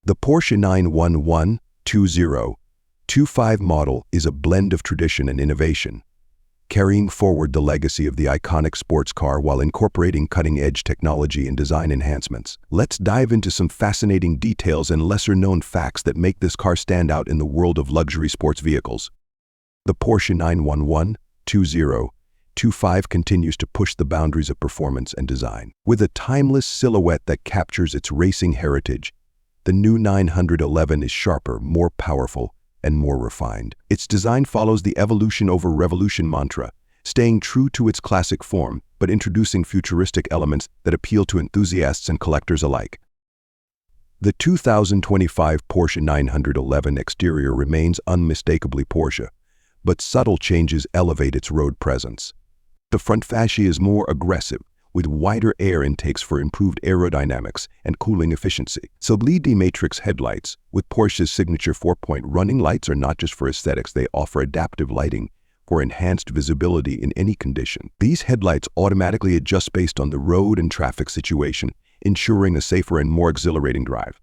The Porsche 911.2025 model is a blend of tradition and innovation, carrying forward the legacy of the iconic sports car while incorporating cutting-edge technology and design enhancements. Let's dive into some fascinating details and lesser-known facts that make this car stand out in the world of luxury sports vehicles. The Porsche 911.2025 continues to push the boundaries of performance and design. With a timeless silhouette that captures its racing heritage, the new 911 is sharper, more powerful, and more refined. Its design follows the evolution over revolution mantra, staying true to its classic form, but introducing futuristic elements that appeal to enthusiasts and collectors alike. The 2025 Porsche 911 exterior remains unmistakably Porsche, but subtle changes elevate its road presence. The front fascia is more aggressive, with wider air intakes for improved aerodynamics and cooling efficiency. LED matrix headlights with Porsche's signature 4-point running lights are not just for aesthetics, they offer adaptive lighting for enhanced visibility in any condition. These headlights automatically adjust based on the road and traffic situation, ensuring a safer and more exhilarating drive.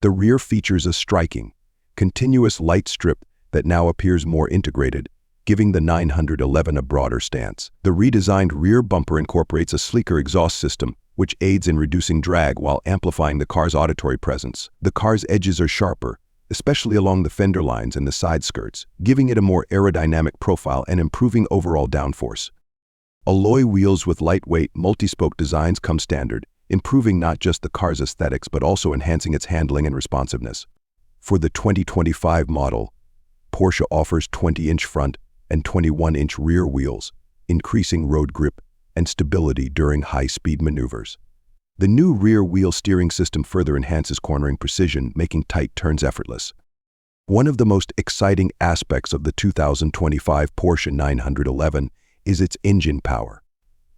The rear features a striking, continuous light strip that now appears more integrated, giving the 911 a broader stance. The redesigned rear bumper incorporates a sleeker exhaust system, which aids in reducing drag while amplifying the car's auditory presence. The car's edges are sharper, especially along the fender lines and the side skirts, giving it a more aerodynamic profile and improving overall downforce. Alloy wheels with lightweight, multi-spoke designs come standard, improving not just the car's aesthetics but also enhancing its handling and responsiveness. For the 2025 model, Porsche offers 20-inch front and 21-inch rear wheels, increasing road grip and stability during high-speed maneuvers. The new rear wheel steering system further enhances cornering precision, making tight turns effortless. One of the most exciting aspects of the 2025 Porsche 911 is its engine power.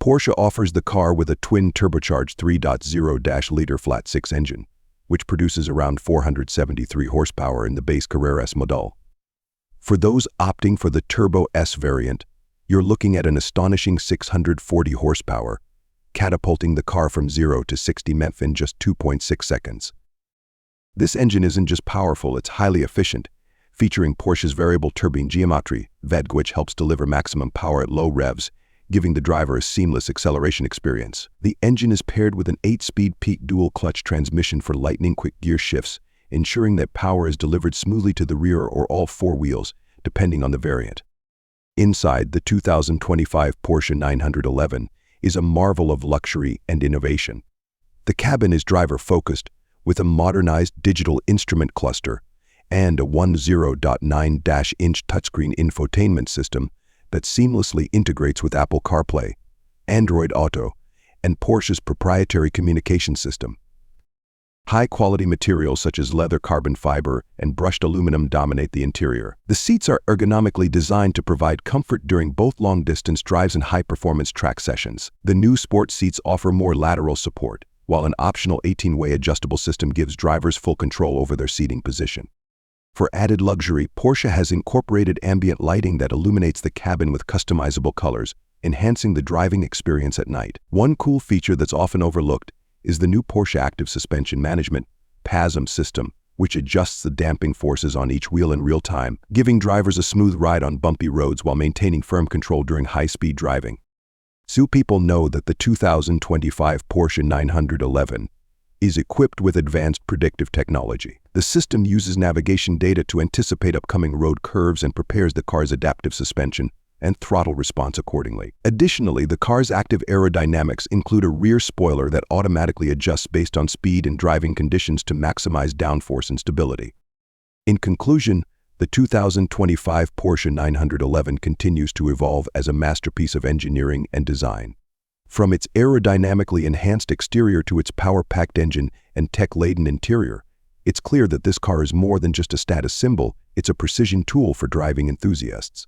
Porsche offers the car with a twin turbocharged 3.0-liter flat-six engine, which produces around 473 horsepower in the base Carrera S model. For those opting for the Turbo S variant, you're looking at an astonishing 640 horsepower, catapulting the car from 0 to 60 mph in just 2.6 seconds. This engine isn't just powerful, it's highly efficient, featuring Porsche's variable turbine geometry, VEG, which helps deliver maximum power at low revs, giving the driver a seamless acceleration experience. The engine is paired with an 8-speed peak dual-clutch transmission for lightning-quick gear shifts, ensuring that power is delivered smoothly to the rear or all four wheels, depending on the variant. Inside, the 2025 Porsche 911 is a marvel of luxury and innovation. The cabin is driver-focused, with a modernized digital instrument cluster and a 10.9-inch touchscreen infotainment system that seamlessly integrates with Apple CarPlay, Android Auto, and Porsche's proprietary communication system. High-quality materials such as leather, carbon fiber, and brushed aluminum dominate the interior. The seats are ergonomically designed to provide comfort during both long-distance drives and high-performance track sessions. The new sport seats offer more lateral support, while an optional 18-way adjustable system gives drivers full control over their seating position. For added luxury, Porsche has incorporated ambient lighting that illuminates the cabin with customizable colors, enhancing the driving experience at night. One cool feature that's often overlooked is the new Porsche Active Suspension Management (PASM) system, which adjusts the damping forces on each wheel in real time, giving drivers a smooth ride on bumpy roads while maintaining firm control during high-speed driving. So people know that the 2025 Porsche 911 is equipped with advanced predictive technology. The system uses navigation data to anticipate upcoming road curves and prepares the car's adaptive suspension and throttle response accordingly. Additionally, the car's active aerodynamics include a rear spoiler that automatically adjusts based on speed and driving conditions to maximize downforce and stability. In conclusion, the 2025 Porsche 911 continues to evolve as a masterpiece of engineering and design. From its aerodynamically enhanced exterior to its power-packed engine and tech-laden interior, it's clear that this car is more than just a status symbol, it's a precision tool for driving enthusiasts.